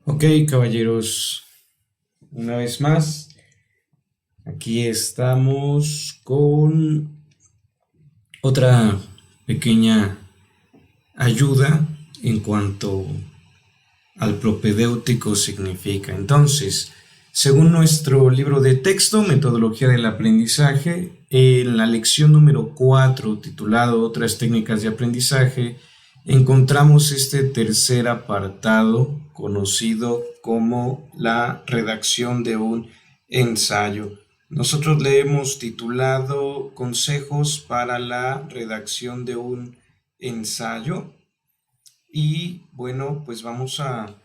Ok, caballeros, una vez más, aquí estamos con otra pequeña ayuda en cuanto al propedéutico significa. Entonces, según nuestro libro de texto, Metodología del Aprendizaje, en la lección número 4, titulado Otras técnicas de aprendizaje, encontramos este tercer apartado conocido como la redacción de un ensayo. Nosotros le hemos titulado Consejos para la redacción de un ensayo y bueno, pues vamos a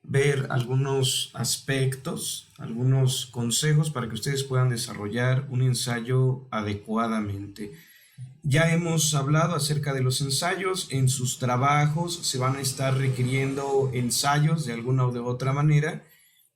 ver algunos aspectos, algunos consejos para que ustedes puedan desarrollar un ensayo adecuadamente. Ya hemos hablado acerca de los ensayos. En sus trabajos se van a estar requiriendo ensayos de alguna o de otra manera.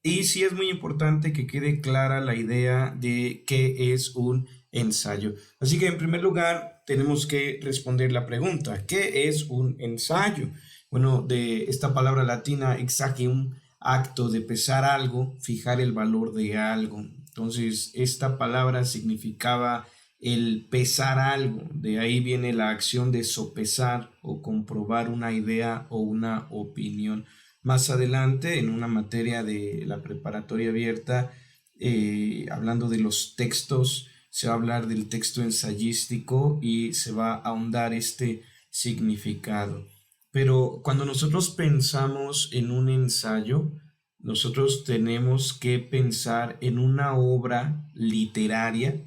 Y sí es muy importante que quede clara la idea de qué es un ensayo. Así que en primer lugar tenemos que responder la pregunta, ¿qué es un ensayo? Bueno, de esta palabra latina exagium, acto de pesar algo, fijar el valor de algo. Entonces, esta palabra significaba el pesar algo. De ahí viene la acción de sopesar o comprobar una idea o una opinión. Más adelante, en una materia de la preparatoria abierta, hablando de los textos, se va a hablar del texto ensayístico y se va a ahondar este significado. Pero cuando nosotros pensamos en un ensayo, nosotros tenemos que pensar en una obra literaria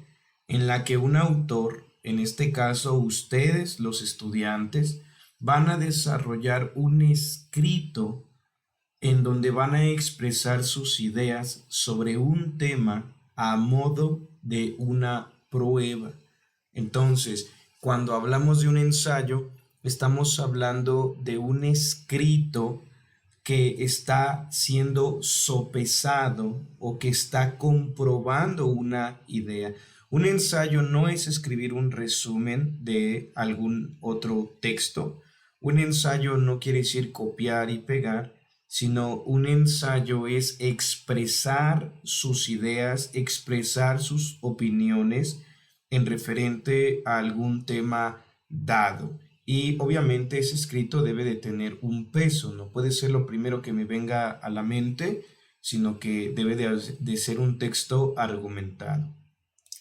en la que un autor, en este caso ustedes, los estudiantes, van a desarrollar un escrito en donde van a expresar sus ideas sobre un tema a modo de una prueba. Entonces, cuando hablamos de un ensayo, estamos hablando de un escrito que está siendo sopesado o que está comprobando una idea. Un ensayo no es escribir un resumen de algún otro texto. Un ensayo no quiere decir copiar y pegar, sino un ensayo es expresar sus ideas, expresar sus opiniones en referente a algún tema dado. Y obviamente ese escrito debe de tener un peso, no puede ser lo primero que me venga a la mente, sino que debe de ser un texto argumentado.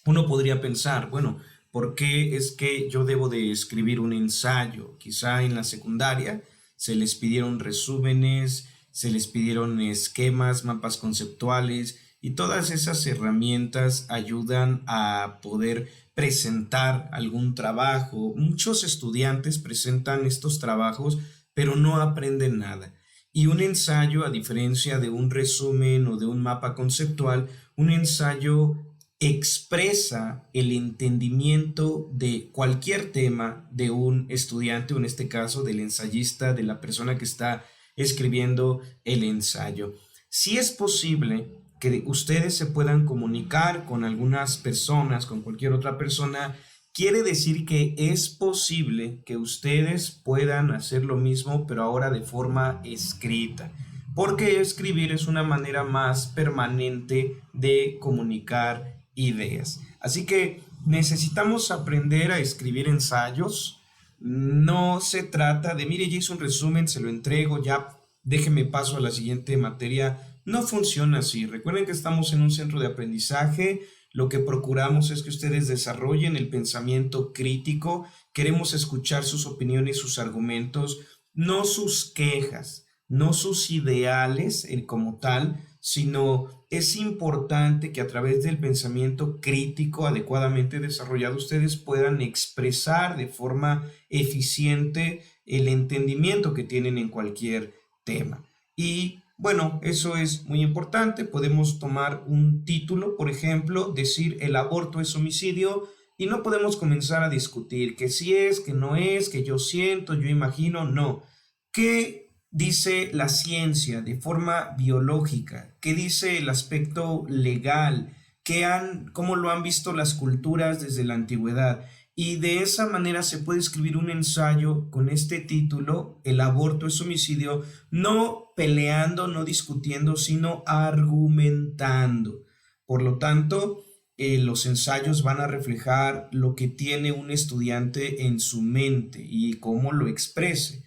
Uno podría pensar, bueno, ¿por qué es que yo debo de escribir un ensayo? Quizá en la secundaria se les pidieron resúmenes, se les pidieron esquemas, mapas conceptuales y todas esas herramientas ayudan a poder presentar algún trabajo. Muchos estudiantes presentan estos trabajos, pero no aprenden nada. Y un ensayo, a diferencia de un resumen o de un mapa conceptual, un ensayo expresa el entendimiento de cualquier tema de un estudiante, o en este caso del ensayista, de la persona que está escribiendo el ensayo. Si es posible que ustedes se puedan comunicar con algunas personas, con cualquier otra persona, quiere decir que es posible que ustedes puedan hacer lo mismo, pero ahora de forma escrita. Porque escribir es una manera más permanente de comunicar ideas. Así que necesitamos aprender a escribir ensayos. No se trata de, mire, ya hice un resumen, se lo entrego, ya déjeme paso a la siguiente materia. No funciona así. Recuerden que estamos en un centro de aprendizaje. Lo que procuramos es que ustedes desarrollen el pensamiento crítico. Queremos escuchar sus opiniones, sus argumentos, no sus quejas, no sus ideales como tal, sino es importante que a través del pensamiento crítico adecuadamente desarrollado ustedes puedan expresar de forma eficiente el entendimiento que tienen en cualquier tema. Y bueno, eso es muy importante. Podemos tomar un título, por ejemplo, decir el aborto es homicidio, y no podemos comenzar a discutir que si es, que no es, que yo siento, yo imagino, no. ¿Qué dice la ciencia de forma biológica? ¿Qué dice el aspecto legal? ¿Cómo lo han visto las culturas desde la antigüedad? Y de esa manera se puede escribir un ensayo con este título: El aborto es homicidio, no peleando, no discutiendo, sino argumentando. Por lo tanto, los ensayos van a reflejar lo que tiene un estudiante en su mente y cómo lo exprese.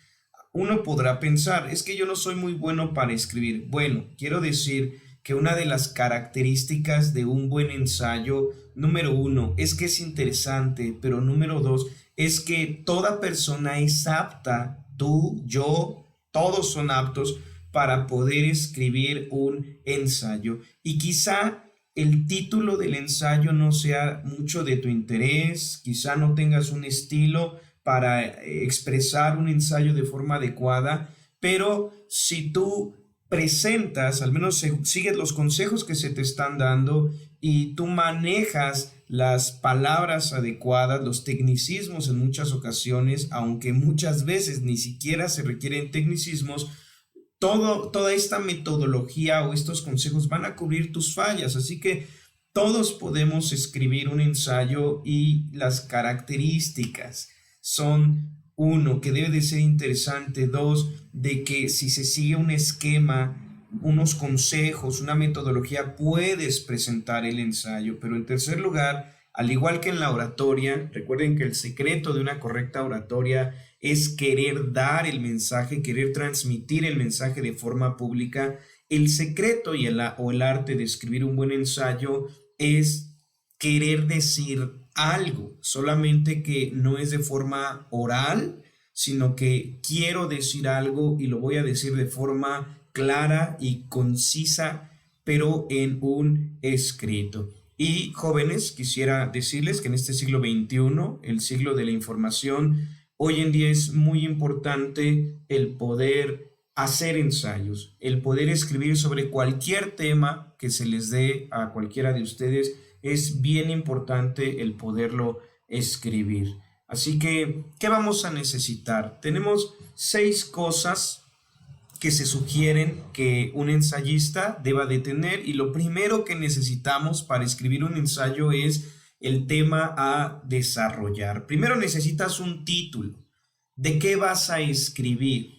Uno podrá pensar, es que yo no soy muy bueno para escribir. Bueno, quiero decir que una de las características de un buen ensayo, número uno, es que es interesante, pero número dos, es que toda persona es apta, tú, yo, todos son aptos para poder escribir un ensayo. Y quizá el título del ensayo no sea mucho de tu interés, quizá no tengas un estilo para expresar un ensayo de forma adecuada, pero si tú presentas, al menos sigues los consejos que se te están dando y tú manejas las palabras adecuadas, los tecnicismos en muchas ocasiones, aunque muchas veces ni siquiera se requieren tecnicismos, toda esta metodología o estos consejos van a cubrir tus fallas. Así que todos podemos escribir un ensayo y las características son: uno, que debe de ser interesante; dos, de que si se sigue un esquema, unos consejos, una metodología, puedes presentar el ensayo. Pero en tercer lugar, al igual que en la oratoria, recuerden que el secreto de una correcta oratoria es querer dar el mensaje, querer transmitir el mensaje de forma pública. El secreto o el arte de escribir un buen ensayo es querer decir algo, solamente que no es de forma oral, sino que quiero decir algo y lo voy a decir de forma clara y concisa, pero en un escrito. Y jóvenes, quisiera decirles que en este siglo XXI, el siglo de la información, hoy en día es muy importante el poder hacer ensayos, el poder escribir sobre cualquier tema que se les dé a cualquiera de ustedes. Es bien importante el poderlo escribir. Así que, ¿qué vamos a necesitar? Tenemos 6 cosas que se sugieren que un ensayista deba de tener, y lo primero que necesitamos para escribir un ensayo es el tema a desarrollar. Primero necesitas un título. ¿De qué vas a escribir?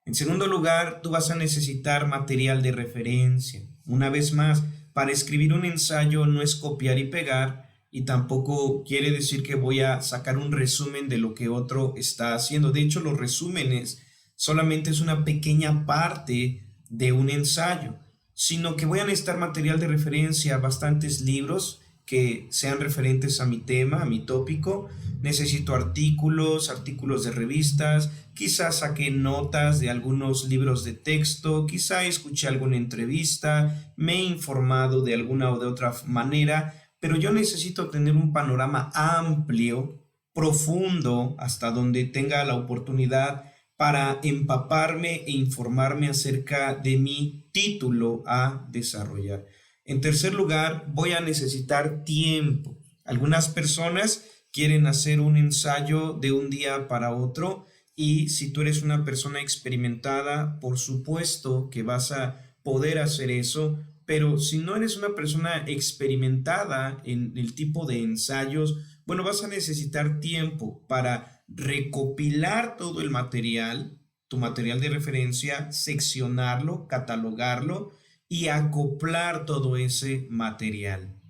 En segundo lugar, tú vas a necesitar material de referencia. Una vez más, para escribir un ensayo no es copiar y pegar, y tampoco quiere decir que voy a sacar un resumen de lo que otro está haciendo. De hecho, los resúmenes solamente es una pequeña parte de un ensayo, sino que voy a necesitar material de referencia, bastantes libros que sean referentes a mi tema, a mi tópico. Necesito artículos de revistas, quizás saqué notas de algunos libros de texto, quizá escuché alguna entrevista, me he informado de alguna o de otra manera, pero yo necesito tener un panorama amplio, profundo, hasta donde tenga la oportunidad para empaparme e informarme acerca de mi título a desarrollar. En tercer lugar, voy a necesitar tiempo. Algunas personas quieren hacer un ensayo de un día para otro, y si tú eres una persona experimentada, por supuesto que vas a poder hacer eso, pero si no eres una persona experimentada en el tipo de ensayos, bueno, vas a necesitar tiempo para recopilar todo el material, tu material de referencia, seccionarlo, catalogarlo y acoplar todo ese material.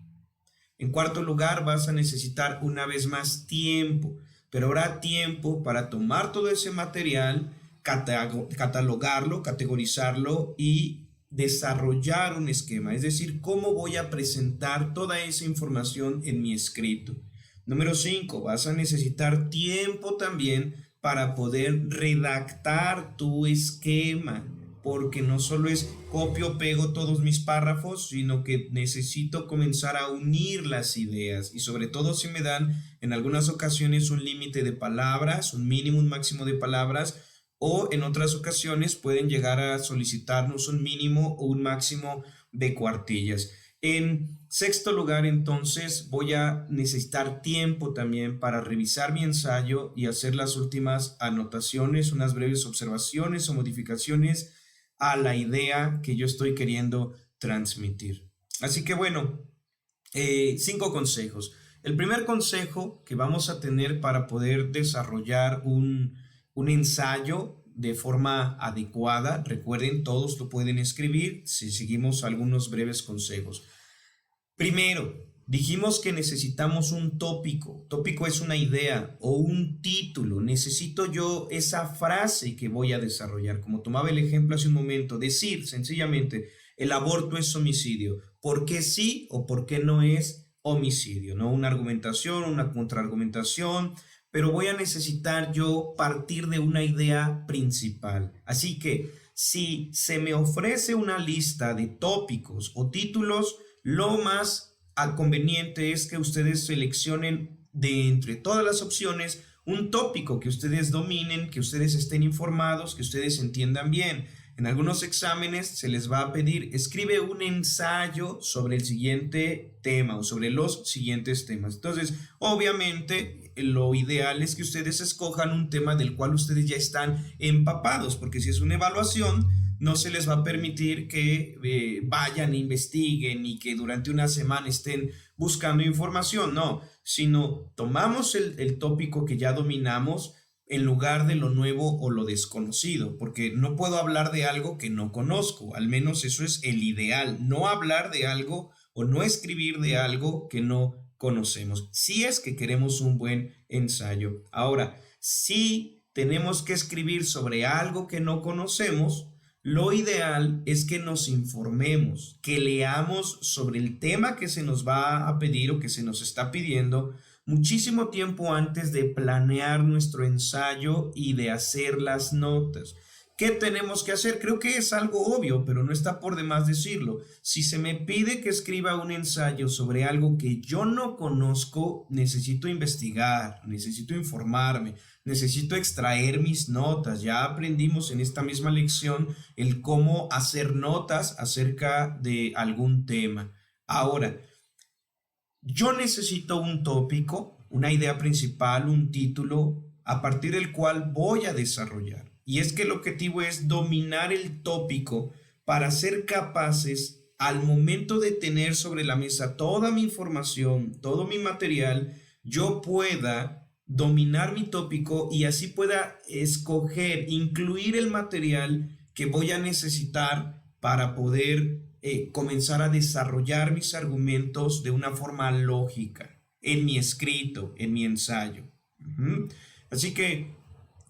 En cuarto lugar, vas a necesitar una vez más tiempo, pero habrá tiempo para tomar todo ese material, catalogarlo, categorizarlo y desarrollar un esquema, es decir, cómo voy a presentar toda esa información en mi escrito. Número 5, vas a necesitar tiempo también para poder redactar tu esquema, porque no solo es copio, pego todos mis párrafos, sino que necesito comenzar a unir las ideas, y sobre todo si me dan en algunas ocasiones un límite de palabras, un mínimo, un máximo de palabras, o en otras ocasiones pueden llegar a solicitarnos un mínimo o un máximo de cuartillas. En sexto lugar, entonces, voy a necesitar tiempo también para revisar mi ensayo y hacer las últimas anotaciones, unas breves observaciones o modificaciones a la idea que yo estoy queriendo transmitir. Así que bueno, 5 consejos. El primer consejo que vamos a tener para poder desarrollar un ensayo de forma adecuada, recuerden, todos lo pueden escribir si seguimos algunos breves consejos. Primero, dijimos que necesitamos un tópico. Tópico es una idea o un título. Necesito yo esa frase que voy a desarrollar. Como tomaba el ejemplo hace un momento, decir sencillamente, el aborto es homicidio. ¿Por qué sí o por qué no es homicidio? ¿No? Una argumentación, una contraargumentación, pero voy a necesitar yo partir de una idea principal. Así que si se me ofrece una lista de tópicos o títulos, lo más conveniente es que ustedes seleccionen de entre todas las opciones un tópico que ustedes dominen, que ustedes estén informados, que ustedes entiendan bien. En algunos exámenes se les va a pedir, escribe un ensayo sobre el siguiente tema o sobre los siguientes temas. Entonces, obviamente, lo ideal es que ustedes escojan un tema del cual ustedes ya están empapados, porque si es una evaluación, no se les va a permitir que vayan e investiguen y que durante una semana estén buscando información, no, sino tomamos el tópico que ya dominamos en lugar de lo nuevo o lo desconocido, porque no puedo hablar de algo que no conozco, al menos eso es el ideal, no hablar de algo o no escribir de algo que no conocemos, si es que queremos un buen ensayo. Ahora, si tenemos que escribir sobre algo que no conocemos, lo ideal es que nos informemos, que leamos sobre el tema que se nos va a pedir o que se nos está pidiendo muchísimo tiempo antes de planear nuestro ensayo y de hacer las notas. ¿Qué tenemos que hacer? Creo que es algo obvio, pero no está por demás decirlo. Si se me pide que escriba un ensayo sobre algo que yo no conozco, necesito investigar, necesito informarme, necesito extraer mis notas. Ya aprendimos en esta misma lección el cómo hacer notas acerca de algún tema. Ahora, yo necesito un tópico, una idea principal, un título, a partir del cual voy a desarrollar. Y es que el objetivo es dominar el tópico para ser capaces, al momento de tener sobre la mesa toda mi información, todo mi material, yo pueda dominar mi tópico y así pueda escoger, incluir el material que voy a necesitar para poder comenzar a desarrollar mis argumentos de una forma lógica en mi escrito, en mi ensayo. Así que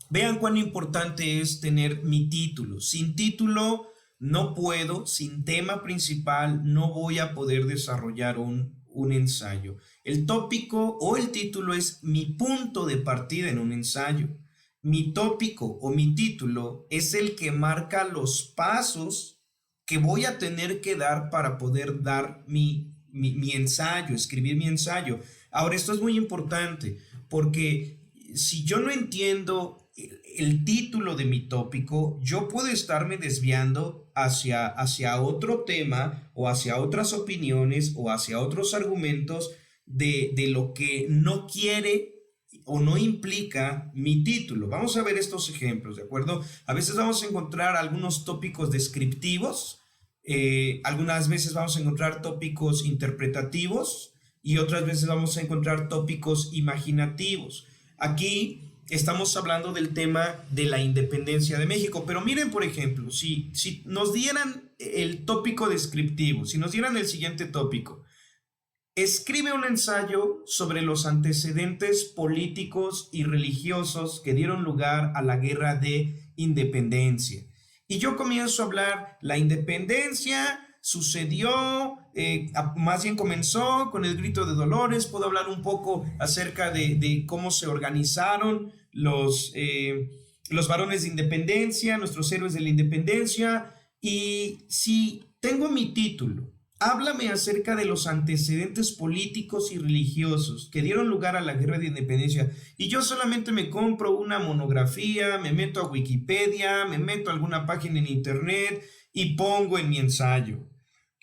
vean cuán importante es tener mi título. Sin título no puedo, sin tema principal no voy a poder desarrollar un ensayo. El tópico o el título es mi punto de partida en un ensayo. Mi tópico o mi título es el que marca los pasos que voy a tener que dar para poder dar mi ensayo, escribir mi ensayo. Ahora, esto es muy importante porque si yo no entiendo el título de mi tópico, yo puedo estarme desviando hacia otro tema o hacia otras opiniones o hacia otros argumentos de lo que no quiere o no implica mi título. Vamos a ver estos ejemplos, ¿de acuerdo? A veces vamos a encontrar algunos tópicos descriptivos, algunas veces vamos a encontrar tópicos interpretativos y otras veces vamos a encontrar tópicos imaginativos. Aquí estamos hablando del tema de la independencia de México, pero miren, por ejemplo, si nos dieran el tópico descriptivo, si nos dieran el siguiente tópico: escribe un ensayo sobre los antecedentes políticos y religiosos que dieron lugar a la guerra de independencia. Y yo comienzo a hablar, la independencia sucedió, más bien comenzó con el grito de Dolores. Puedo hablar un poco acerca de cómo se organizaron los varones de independencia, nuestros héroes de la independencia. Y si tengo mi título, háblame acerca de los antecedentes políticos y religiosos que dieron lugar a la guerra de independencia, y yo solamente me compro una monografía, me meto a Wikipedia, me meto a alguna página en internet y pongo en mi ensayo: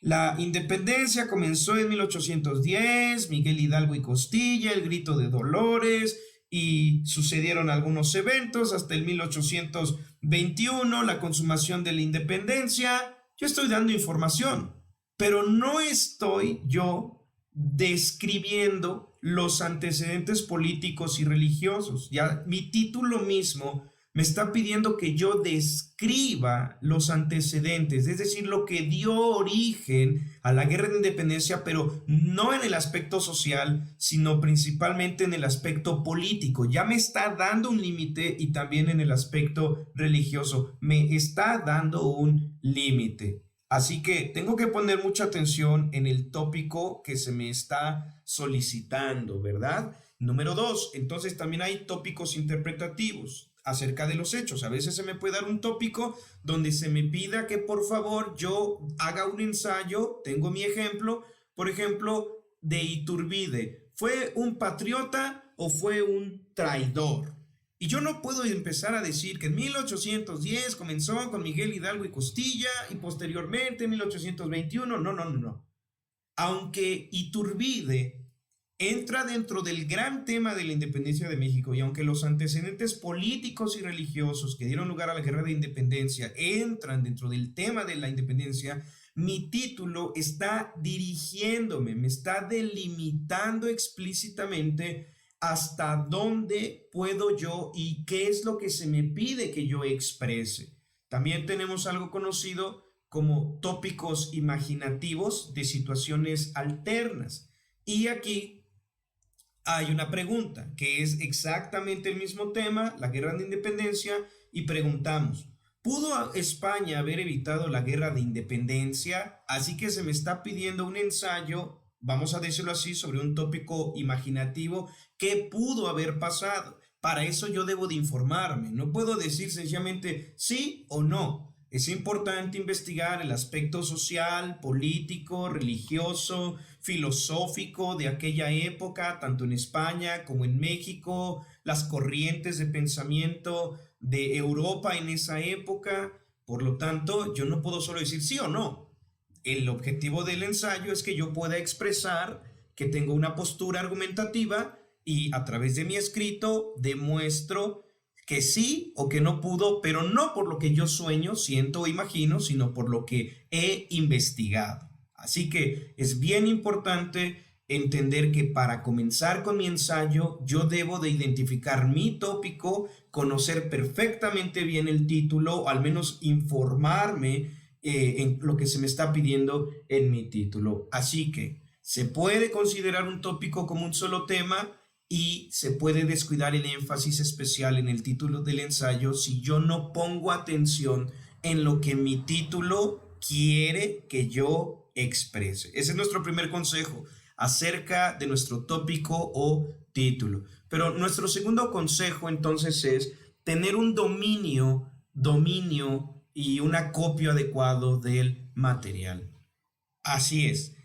la independencia comenzó en 1810, Miguel Hidalgo y Costilla, el grito de Dolores, y sucedieron algunos eventos hasta el 1821, la consumación de la independencia. Yo estoy dando información, pero no estoy yo describiendo los antecedentes políticos y religiosos. Ya mi título mismo me está pidiendo que yo describa los antecedentes, es decir, lo que dio origen a la guerra de independencia, pero no en el aspecto social, sino principalmente en el aspecto político. Ya me está dando un límite, y también en el aspecto religioso me está dando un límite. Así que tengo que poner mucha atención en el tópico que se me está solicitando, ¿verdad? Número 2, entonces también hay tópicos interpretativos acerca de los hechos. A veces se me puede dar un tópico donde se me pida que por favor yo haga un ensayo. Tengo mi ejemplo, por ejemplo, de Iturbide. ¿Fue un patriota o fue un traidor? Y yo no puedo empezar a decir que en 1810 comenzó con Miguel Hidalgo y Costilla y posteriormente en 1821. No, no, no, no. Aunque Iturbide entra dentro del gran tema de la independencia de México, y aunque los antecedentes políticos y religiosos que dieron lugar a la guerra de independencia entran dentro del tema de la independencia, mi título está dirigiéndome, me está delimitando explícitamente hasta dónde puedo yo y qué es lo que se me pide que yo exprese. También tenemos algo conocido como tópicos imaginativos de situaciones alternas. Y aquí hay una pregunta que es exactamente el mismo tema, la guerra de independencia, y preguntamos, ¿pudo España haber evitado la guerra de independencia? Así que se me está pidiendo un ensayo, vamos a decirlo así, sobre un tópico imaginativo. ¿Qué pudo haber pasado? Para eso yo debo de informarme, no puedo decir sencillamente sí o no. Es importante investigar el aspecto social, político, religioso, filosófico de aquella época, tanto en España como en México, las corrientes de pensamiento de Europa en esa época. Por lo tanto, yo no puedo solo decir sí o no. El objetivo del ensayo es que yo pueda expresar que tengo una postura argumentativa y a través de mi escrito demuestro que sí o que no pudo, pero no por lo que yo sueño, siento o imagino, sino por lo que he investigado. Así que es bien importante entender que para comenzar con mi ensayo, yo debo de identificar mi tópico, conocer perfectamente bien el título, o al menos informarme en lo que se me está pidiendo en mi título. Así que se puede considerar un tópico como un solo tema, y se puede descuidar el énfasis especial en el título del ensayo si yo no pongo atención en lo que mi título quiere que yo exprese. Ese es nuestro primer consejo acerca de nuestro tópico o título. Pero nuestro segundo consejo entonces es tener un dominio y un acopio adecuado del material. Así es.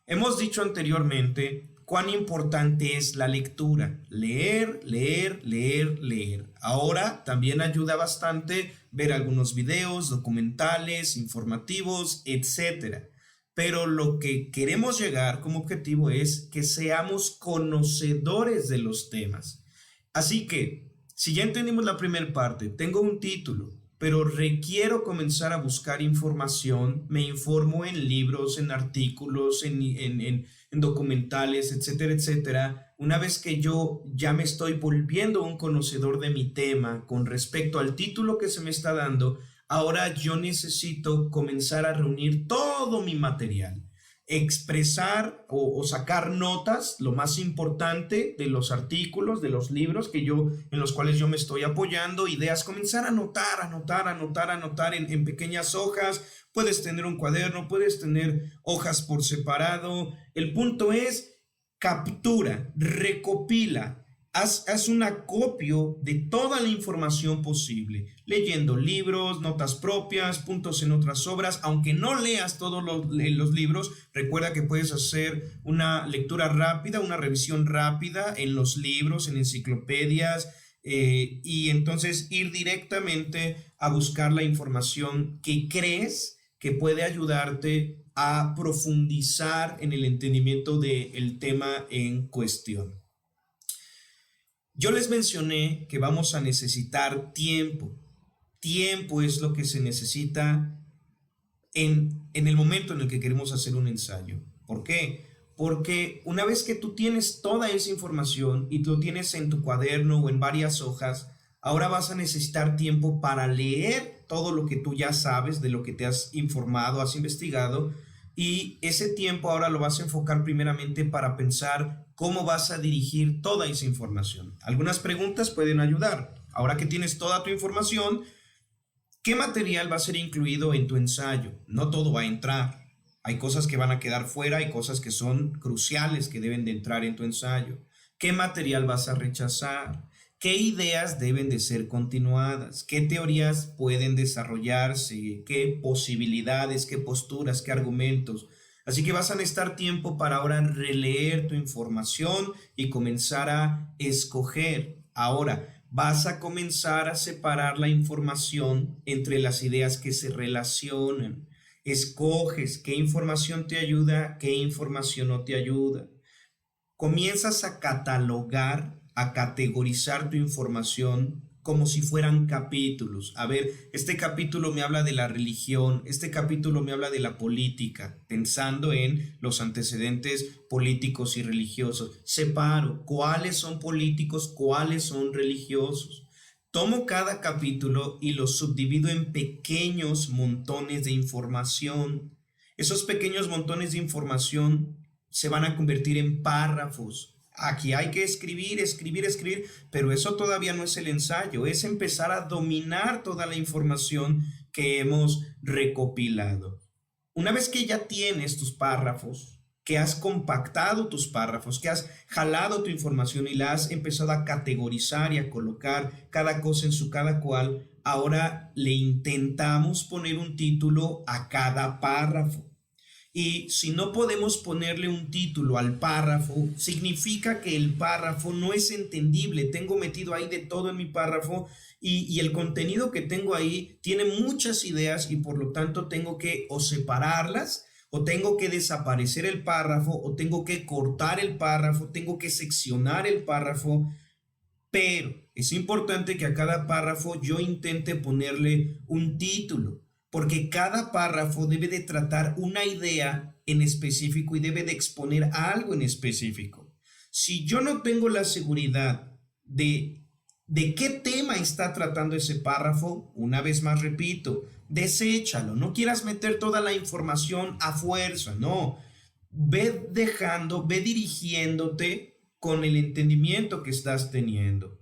Hemos dicho anteriormente cuán importante es la lectura. Leer, leer, leer, leer. Ahora también ayuda bastante ver algunos videos, documentales, informativos, etc. Pero lo que queremos llegar como objetivo es que seamos conocedores de los temas. Así que, si ya entendimos la primera parte, tengo un título, pero requiero comenzar a buscar información, me informo en libros, en artículos, en documentales, etcétera, etcétera. Una vez que yo ya me estoy volviendo un conocedor de mi tema con respecto al título que se me está dando, ahora yo necesito comenzar a reunir todo mi material, expresar o sacar notas, lo más importante de los artículos, de los libros en los cuales yo me estoy apoyando, ideas, comenzar a anotar en pequeñas hojas. Puedes tener un cuaderno, puedes tener hojas por separado. El punto es captura, recopila. Haz un acopio de toda la información posible, leyendo libros, notas propias, puntos en otras obras. Aunque no leas todos los libros, recuerda que puedes hacer una lectura rápida, una revisión rápida en los libros, en enciclopedias, y entonces ir directamente a buscar la información que crees que puede ayudarte a profundizar en el entendimiento del tema en cuestión. Yo les mencioné que vamos a necesitar tiempo. Tiempo es lo que se necesita en el momento en el que queremos hacer un ensayo. ¿Por qué? porque una vez que tú tienes toda esa información y lo tienes en tu cuaderno o en varias hojas, ahora vas a necesitar tiempo para leer todo lo que tú ya sabes, de lo que te has informado, has investigado, y ese tiempo ahora lo vas a enfocar primeramente para pensar cómo vas a dirigir toda esa información. Algunas preguntas pueden ayudar. Ahora que tienes toda tu información, ¿qué material va a ser incluido en tu ensayo? No todo va a entrar. Hay cosas que van a quedar fuera, hay cosas que son cruciales que deben de entrar en tu ensayo. ¿Qué material vas a rechazar? ¿Qué ideas deben de ser continuadas? ¿Qué teorías pueden desarrollarse? ¿Qué posibilidades? ¿Qué posturas? ¿Qué argumentos? Así que vas a necesitar tiempo para ahora releer tu información y comenzar a escoger. Ahora, vas a comenzar a separar la información entre las ideas que se relacionan. Escoges qué información te ayuda, qué información no te ayuda. Comienzas a catalogar, a categorizar tu información como si fueran capítulos. A ver, este capítulo me habla de la religión, este capítulo me habla de la política, pensando en los antecedentes políticos y religiosos. Separo cuáles son políticos, cuáles son religiosos. Tomo cada capítulo y lo subdivido en pequeños montones de información. Esos pequeños montones de información se van a convertir en párrafos. Aquí hay que escribir, pero eso todavía no es el ensayo, es empezar a dominar toda la información que hemos recopilado. Una vez que ya tienes tus párrafos, que has compactado tus párrafos, que has jalado tu información y la has empezado a categorizar y a colocar cada cosa en su cada cual, ahora le intentamos poner un título a cada párrafo. Y si no podemos ponerle un título al párrafo, significa que el párrafo no es entendible. Tengo metido ahí de todo en mi párrafo y el contenido que tengo ahí tiene muchas ideas y por lo tanto tengo que o separarlas, o tengo que desaparecer el párrafo, o tengo que cortar el párrafo, tengo que seccionar el párrafo. Pero es importante que a cada párrafo yo intente ponerle un título, porque cada párrafo debe de tratar una idea en específico y debe de exponer algo en específico. Si yo no tengo la seguridad de qué tema está tratando ese párrafo, una vez más repito, deséchalo, no quieras meter toda la información a fuerza, no. Ve dejando, ve dirigiéndote con el entendimiento que estás teniendo.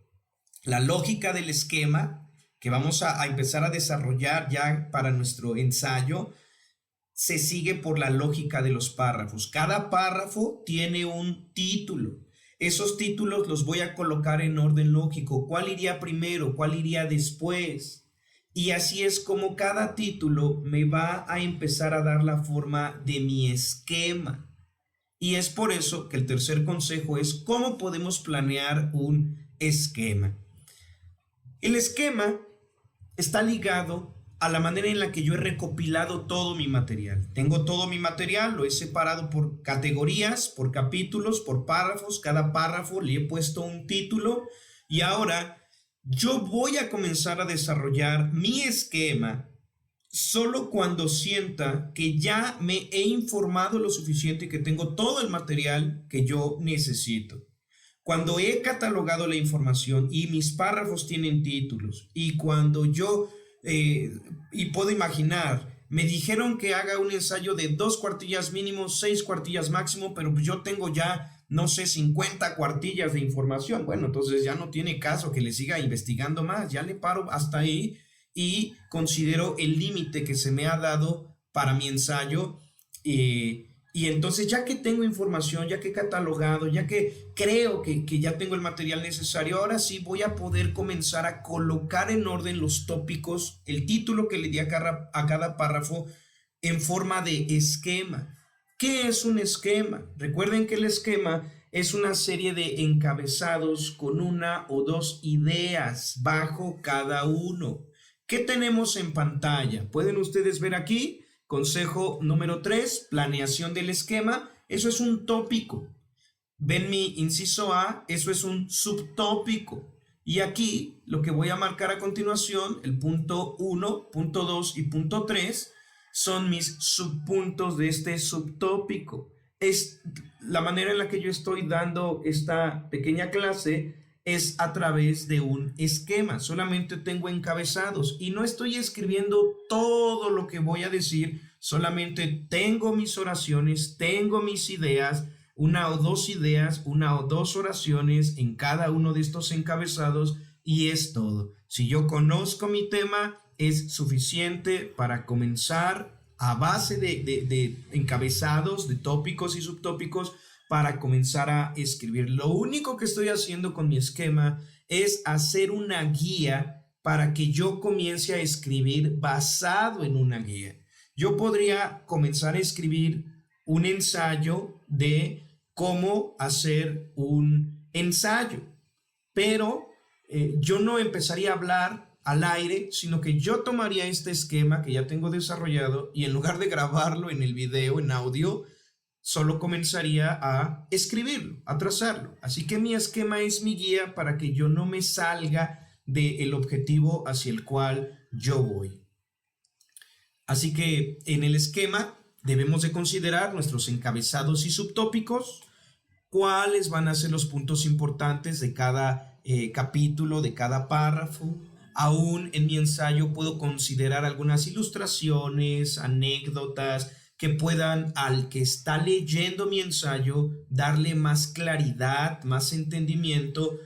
La lógica del esquema que vamos a empezar a desarrollar ya para nuestro ensayo, se sigue por la lógica de los párrafos. Cada párrafo tiene un título. Esos títulos los voy a colocar en orden lógico. ¿Cuál iría primero? ¿Cuál iría después? Y así es como cada título me va a empezar a dar la forma de mi esquema. Y es por eso que el tercer consejo es cómo podemos planear un esquema. El esquema está ligado a la manera en la que yo he recopilado todo mi material. Tengo todo mi material, lo he separado por categorías, por capítulos, por párrafos. Cada párrafo le he puesto un título y ahora yo voy a comenzar a desarrollar mi esquema solo cuando sienta que ya me he informado lo suficiente y que tengo todo el material que yo necesito. Cuando he catalogado la información y mis párrafos tienen títulos y cuando yo, y puedo imaginar, me dijeron que haga un ensayo de 2 cuartillas mínimo, 6 cuartillas máximo, pero yo tengo ya, no sé, 50 cuartillas de información. Bueno, entonces ya no tiene caso que le siga investigando más, ya le paro hasta ahí y considero el límite que se me ha dado para mi ensayo. Y entonces ya que tengo información, ya que he catalogado, ya que creo que ya tengo el material necesario, ahora sí voy a poder comenzar a colocar en orden los tópicos, el título que le di a cada párrafo en forma de esquema. ¿Qué es un esquema? Recuerden que el esquema es una serie de encabezados con una o dos ideas bajo cada uno. ¿Qué tenemos en pantalla? ¿Pueden ustedes ver aquí? Consejo número 3, planeación del esquema. Eso es un tópico. Ven mi inciso A, eso es un subtópico. Y aquí lo que voy a marcar a continuación, el punto 1, punto 2 y punto 3, son mis subpuntos de este subtópico. es la manera en la que yo estoy dando esta pequeña clase es a través de un esquema. Solamente tengo encabezados y no estoy escribiendo todo lo que voy a decir, solamente tengo mis oraciones, tengo mis ideas, una o dos ideas, una o dos oraciones en cada uno de estos encabezados y es todo. Si yo conozco mi tema, es suficiente para comenzar a base de encabezados, de tópicos y subtópicos, para comenzar a escribir. Lo único que estoy haciendo con mi esquema es hacer una guía para que yo comience a escribir basado en una guía. Yo podría comenzar a escribir un ensayo de cómo hacer un ensayo, pero yo no empezaría a hablar al aire, sino que yo tomaría este esquema que ya tengo desarrollado y en lugar de grabarlo en el video, en audio, solo comenzaría a escribirlo, a trazarlo. Así que mi esquema es mi guía para que yo no me salga del objetivo hacia el cual yo voy. Así que en el esquema debemos de considerar nuestros encabezados y subtópicos, cuáles van a ser los puntos importantes de cada capítulo, de cada párrafo. Aún en mi ensayo puedo considerar algunas ilustraciones, anécdotas que puedan al que está leyendo mi ensayo darle más claridad, más entendimiento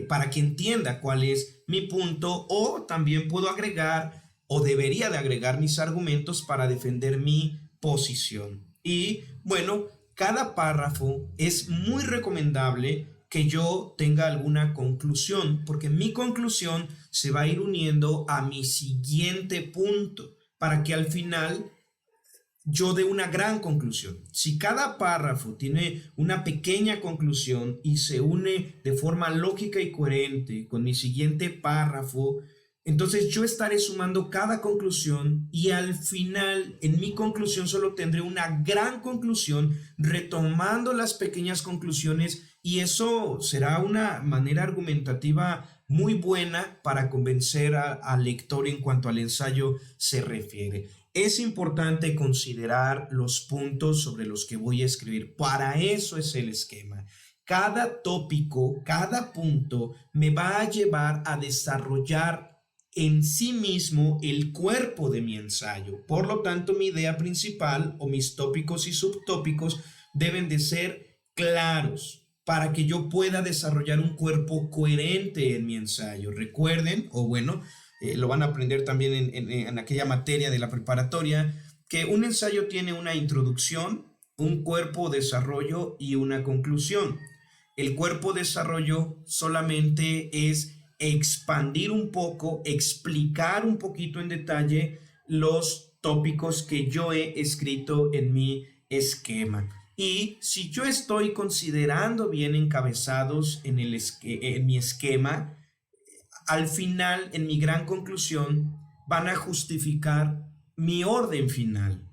para que entienda cuál es mi punto, o también puedo agregar o debería de agregar mis argumentos para defender mi posición. Y bueno, cada párrafo es muy recomendable que yo tenga alguna conclusión, porque mi conclusión se va a ir uniendo a mi siguiente punto para que al final yo dé una gran conclusión. Si cada párrafo tiene una pequeña conclusión y se une de forma lógica y coherente con mi siguiente párrafo, entonces yo estaré sumando cada conclusión y al final en mi conclusión solo tendré una gran conclusión retomando las pequeñas conclusiones, y eso será una manera argumentativa muy buena para convencer al lector en cuanto al ensayo se refiere. Es importante considerar los puntos sobre los que voy a escribir. Para eso es el esquema. Cada tópico, cada punto me va a llevar a desarrollar en sí mismo el cuerpo de mi ensayo. Por lo tanto, mi idea principal o mis tópicos y subtópicos deben de ser claros para que yo pueda desarrollar un cuerpo coherente en mi ensayo. Recuerden, o bueno, lo van a aprender también en aquella materia de la preparatoria, que un ensayo tiene una introducción, un cuerpo, desarrollo y una conclusión. El cuerpo desarrollo solamente es expandir un poco, explicar un poquito en detalle los tópicos que yo he escrito en mi esquema. Y si yo estoy considerando bien encabezados en mi esquema, al final, en mi gran conclusión, van a justificar mi orden final.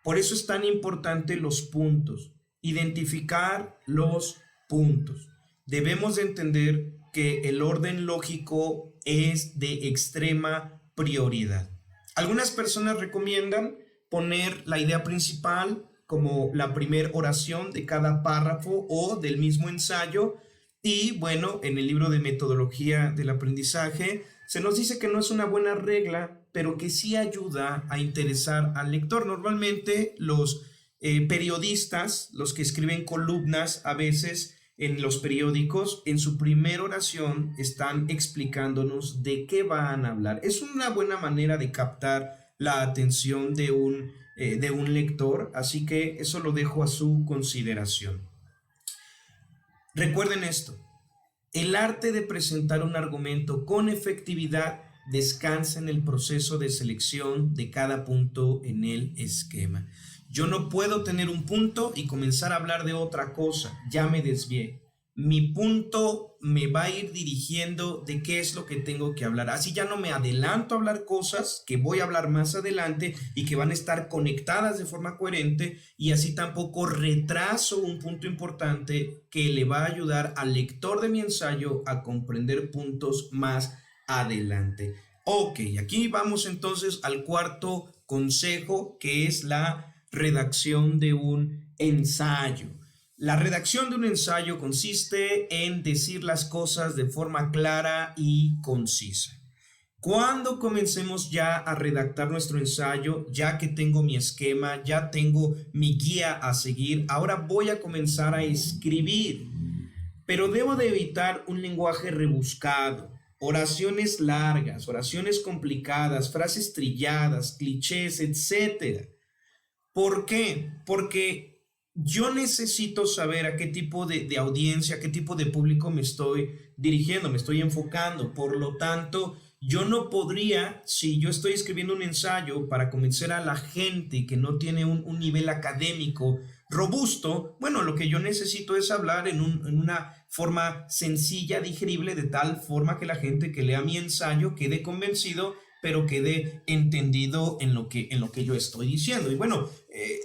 Por eso es tan importante los puntos, identificar los puntos. Debemos de entender que el orden lógico es de extrema prioridad. Algunas personas recomiendan poner la idea principal como la primera oración de cada párrafo o del mismo ensayo. Y bueno, en el libro de metodología del aprendizaje se nos dice que no es una buena regla, pero que sí ayuda a interesar al lector. Normalmente los periodistas, los que escriben columnas a veces en los periódicos, en su primera oración están explicándonos de qué van a hablar. Es una buena manera de captar la atención de un lector, así que eso lo dejo a su consideración. Recuerden esto: el arte de presentar un argumento con efectividad descansa en el proceso de selección de cada punto en el esquema. Yo no puedo tener un punto y comenzar a hablar de otra cosa, ya me desvié. Mi punto me va a ir dirigiendo de qué es lo que tengo que hablar. Así ya no me adelanto a hablar cosas que voy a hablar más adelante y que van a estar conectadas de forma coherente, y así tampoco retraso un punto importante que le va a ayudar al lector de mi ensayo a comprender puntos más adelante. Ok, aquí vamos entonces al cuarto consejo, que es la redacción de un ensayo. La redacción de un ensayo consiste en decir las cosas de forma clara y concisa. Cuando comencemos ya a redactar nuestro ensayo, ya que tengo mi esquema, ya tengo mi guía a seguir, ahora voy a comenzar a escribir. Pero debo de evitar un lenguaje rebuscado, oraciones largas, oraciones complicadas, frases trilladas, clichés, etc. ¿Por qué? Porque yo necesito saber a qué tipo de audiencia, a qué tipo de público me estoy dirigiendo, me estoy enfocando. Por lo tanto, yo no podría, si yo estoy escribiendo un ensayo para convencer a la gente que no tiene un nivel académico robusto, bueno, lo que yo necesito es hablar en una forma sencilla, digerible, de tal forma que la gente que lea mi ensayo quede convencido, pero quede entendido en lo que yo estoy diciendo. Y bueno,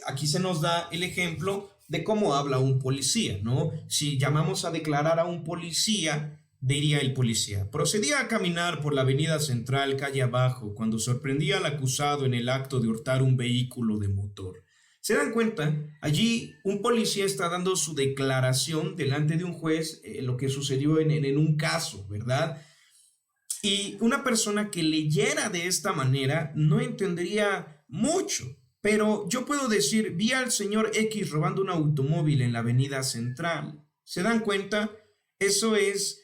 aquí se nos da el ejemplo de cómo habla un policía, ¿no? Si llamamos a declarar a un policía, diría el policía: procedía a caminar por la avenida central, calle abajo, cuando sorprendía al acusado en el acto de hurtar un vehículo de motor. ¿Se dan cuenta? Allí un policía está dando su declaración delante de un juez, lo que sucedió en un caso, ¿verdad? Y una persona que leyera de esta manera no entendería mucho. Pero yo puedo decir: vi al señor X robando un automóvil en la avenida central. ¿Se dan cuenta? Eso es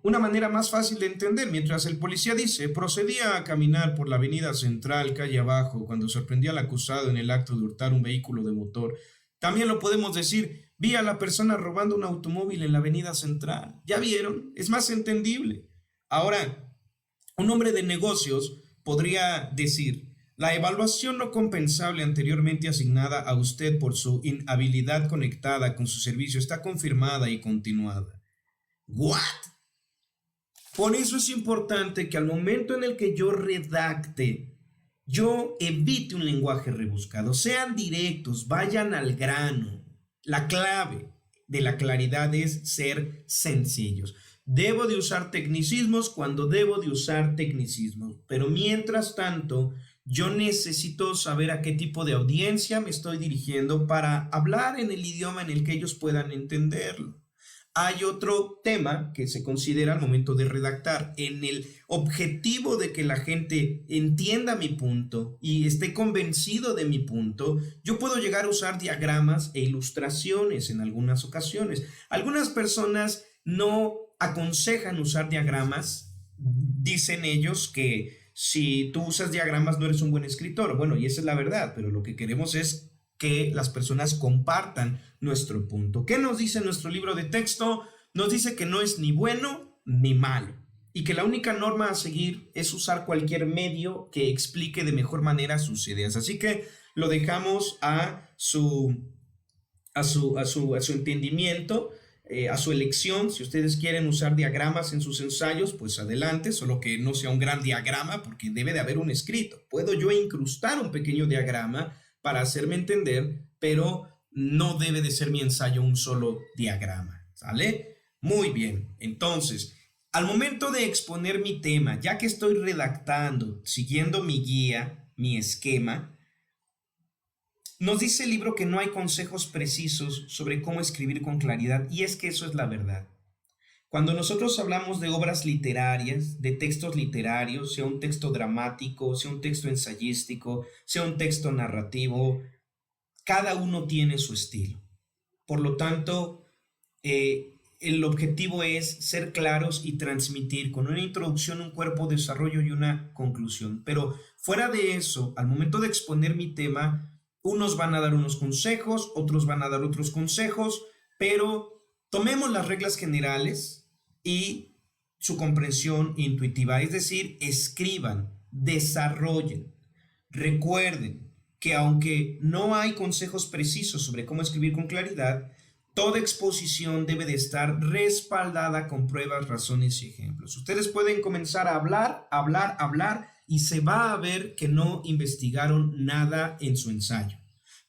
una manera más fácil de entender. Mientras el policía dice: procedía a caminar por la avenida central, calle abajo, cuando sorprendía al acusado en el acto de hurtar un vehículo de motor. También lo podemos decir: vi a la persona robando un automóvil en la avenida central. ¿Ya vieron? Es más entendible. Ahora, un hombre de negocios podría decir: la evaluación no compensable anteriormente asignada a usted por su inhabilidad conectada con su servicio está confirmada y continuada. ¿What? Por eso es importante que al momento en el que yo redacte, yo evite un lenguaje rebuscado. Sean directos, vayan al grano. La clave de la claridad es ser sencillos. Debo de usar tecnicismos cuando debo de usar tecnicismos, pero mientras tanto, yo necesito saber a qué tipo de audiencia me estoy dirigiendo para hablar en el idioma en el que ellos puedan entenderlo. Hay otro tema que se considera al momento de redactar. En el objetivo de que la gente entienda mi punto y esté convencido de mi punto, yo puedo llegar a usar diagramas e ilustraciones en algunas ocasiones. Algunas personas no aconsejan usar diagramas. Dicen ellos que si tú usas diagramas no eres un buen escritor. Bueno, y esa es la verdad, pero lo que queremos es que las personas compartan nuestro punto. ¿Qué nos dice nuestro libro de texto? Nos dice que no es ni bueno ni malo y que la única norma a seguir es usar cualquier medio que explique de mejor manera sus ideas. Así que lo dejamos a su entendimiento, a su elección. Si ustedes quieren usar diagramas en sus ensayos, pues adelante, solo que no sea un gran diagrama porque debe de haber un escrito. Puedo yo incrustar un pequeño diagrama para hacerme entender, pero no debe de ser mi ensayo un solo diagrama, ¿sale? Muy bien, entonces, al momento de exponer mi tema, ya que estoy redactando, siguiendo mi guía, mi esquema, nos dice el libro que no hay consejos precisos sobre cómo escribir con claridad, y es que eso es la verdad. Cuando nosotros hablamos de obras literarias, de textos literarios, sea un texto dramático, sea un texto ensayístico, sea un texto narrativo, cada uno tiene su estilo. Por lo tanto, el objetivo es ser claros y transmitir con una introducción, un cuerpo, desarrollo y una conclusión. Pero fuera de eso, al momento de exponer mi tema, unos van a dar unos consejos, otros van a dar otros consejos, pero tomemos las reglas generales y su comprensión intuitiva, es decir, escriban, desarrollen. Recuerden que aunque no hay consejos precisos sobre cómo escribir con claridad, toda exposición debe de estar respaldada con pruebas, razones y ejemplos. Ustedes pueden comenzar a hablar y se va a ver que no investigaron nada en su ensayo.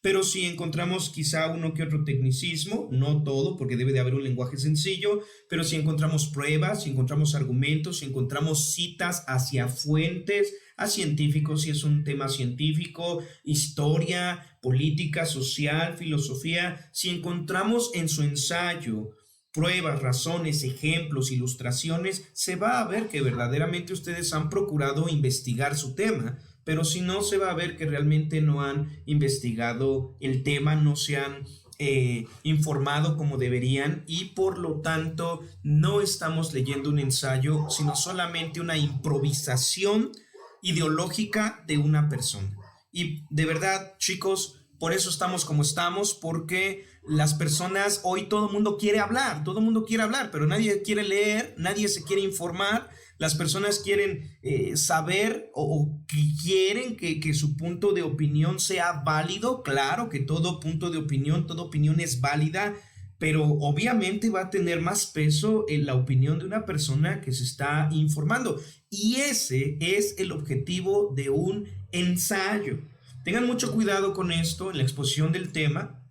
pero si encontramos quizá uno que otro tecnicismo, no todo, porque debe de haber un lenguaje sencillo, pero si encontramos pruebas, si encontramos argumentos, si encontramos citas hacia fuentes, a científicos, si es un tema científico, historia, política, social, filosofía, si encontramos en su ensayo pruebas, razones, ejemplos, ilustraciones, se va a ver que verdaderamente ustedes han procurado investigar su tema, pero si no, se va a ver que realmente no han investigado el tema, no se han informado como deberían y por lo tanto no estamos leyendo un ensayo, sino solamente una improvisación ideológica de una persona. Y de verdad, chicos, por eso estamos como estamos, porque las personas, hoy todo el mundo quiere hablar, pero nadie quiere leer, nadie se quiere informar. Las personas quieren saber o quieren que su punto de opinión sea válido. Claro que todo punto de opinión, toda opinión es válida, pero obviamente va a tener más peso en la opinión de una persona que se está informando. Y ese es el objetivo de un ensayo. Tengan mucho cuidado con esto en la exposición del tema,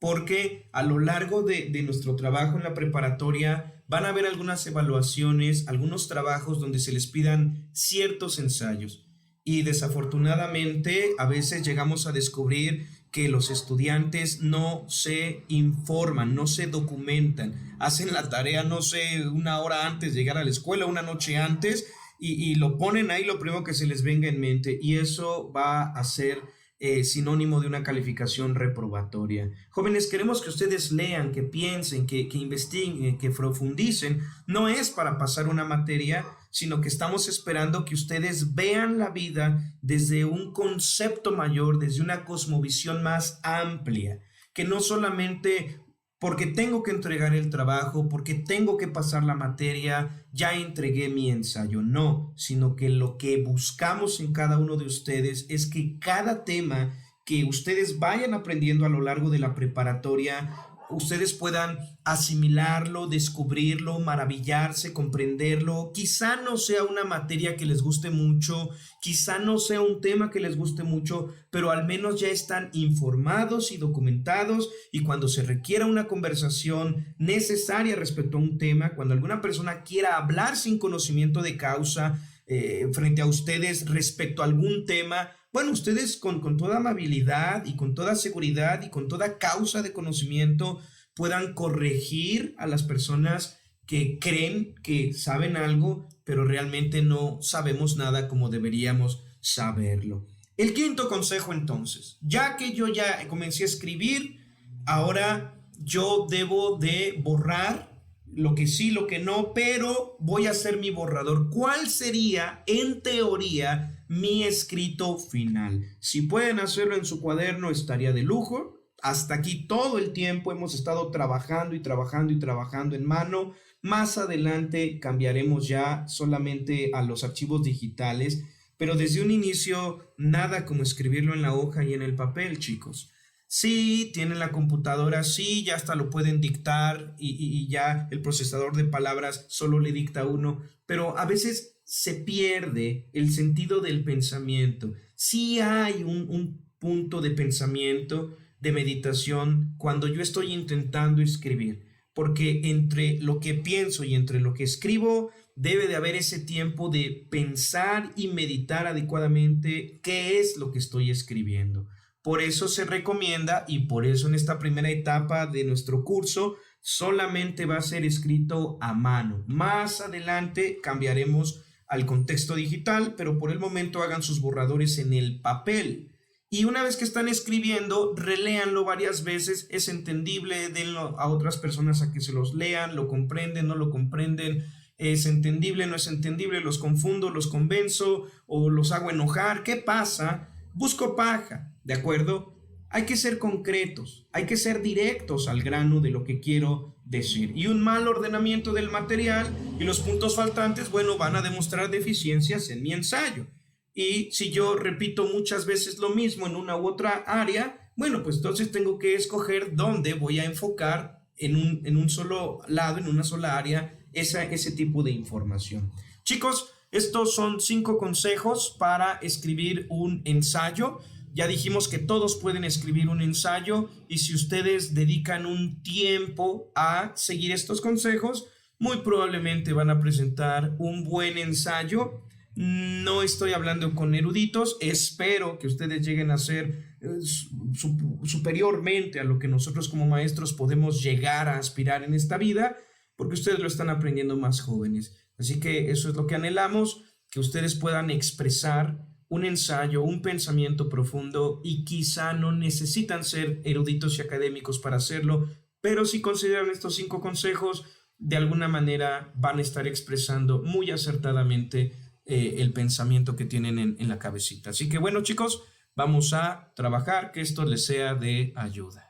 porque a lo largo de nuestro trabajo en la preparatoria van a haber algunas evaluaciones, algunos trabajos donde se les pidan ciertos ensayos. Y desafortunadamente a veces llegamos a descubrir que los estudiantes no se informan, no se documentan, hacen la tarea, no sé, una hora antes de llegar a la escuela, una noche antes, y lo ponen ahí lo primero que se les venga en mente, y eso va a ser sinónimo de una calificación reprobatoria. Jóvenes, queremos que ustedes lean, que piensen, que investiguen, que profundicen. No es para pasar una materia, sino que estamos esperando que ustedes vean la vida desde un concepto mayor, desde una cosmovisión más amplia, que no solamente porque tengo que entregar el trabajo, porque tengo que pasar la materia, ya entregué mi ensayo. No, sino que lo que buscamos en cada uno de ustedes es que cada tema que ustedes vayan aprendiendo a lo largo de la preparatoria, ustedes puedan asimilarlo, descubrirlo, maravillarse, comprenderlo. Quizá no sea una materia que les guste mucho, quizá no sea un tema que les guste mucho, pero al menos ya están informados y documentados, y cuando se requiera una conversación necesaria respecto a un tema, cuando alguna persona quiera hablar sin conocimiento de causa frente a ustedes respecto a algún tema, bueno, ustedes con toda amabilidad y con toda seguridad y con toda causa de conocimiento puedan corregir a las personas que creen que saben algo, pero realmente no sabemos nada como deberíamos saberlo. El quinto consejo, entonces, ya que yo ya comencé a escribir, ahora yo debo de borrar lo que sí, lo que no, pero voy a hacer mi borrador. ¿Cuál sería, en teoría, mi escrito final? Si pueden hacerlo en su cuaderno, estaría de lujo. Hasta aquí todo el tiempo hemos estado trabajando y trabajando y trabajando en mano. Más adelante cambiaremos ya solamente a los archivos digitales, pero desde un inicio nada como escribirlo en la hoja y en el papel, chicos. Sí, tienen la computadora, sí, ya hasta lo pueden dictar y ya el procesador de palabras solo le dicta uno, pero a veces se pierde el sentido del pensamiento. Sí hay un punto de pensamiento, de meditación, cuando yo estoy intentando escribir, porque entre lo que pienso y entre lo que escribo debe de haber ese tiempo de pensar y meditar adecuadamente qué es lo que estoy escribiendo. Por eso se recomienda, y por eso en esta primera etapa de nuestro curso solamente va a ser escrito a mano. Más adelante cambiaremos al contexto digital, pero por el momento hagan sus borradores en el papel. Y una vez que están escribiendo, reléanlo varias veces, es entendible, denlo a otras personas a que se los lean, lo comprenden, no lo comprenden, es entendible, no es entendible, los confundo, los convenzo o los hago enojar. ¿Qué pasa? Busco paja, ¿de acuerdo? Hay que ser concretos, hay que ser directos al grano de lo que quiero decir. Y un mal ordenamiento del material y los puntos faltantes, bueno, van a demostrar deficiencias en mi ensayo. Y si yo repito muchas veces lo mismo en una u otra área, bueno, pues entonces tengo que escoger dónde voy a enfocar en un solo lado, en una sola área, ese tipo de información. Chicos, estos son 5 consejos para escribir un ensayo. Ya dijimos que todos pueden escribir un ensayo y si ustedes dedican un tiempo a seguir estos consejos, muy probablemente van a presentar un buen ensayo. No estoy hablando con eruditos, espero que ustedes lleguen a ser superiormente a lo que nosotros como maestros podemos llegar a aspirar en esta vida, porque ustedes lo están aprendiendo más jóvenes. Así que eso es lo que anhelamos, que ustedes puedan expresar un ensayo, un pensamiento profundo y quizá no necesitan ser eruditos y académicos para hacerlo, pero si consideran estos 5 consejos, de alguna manera van a estar expresando muy acertadamente el pensamiento que tienen en la cabecita. Así que bueno, chicos, vamos a trabajar, que esto les sea de ayuda.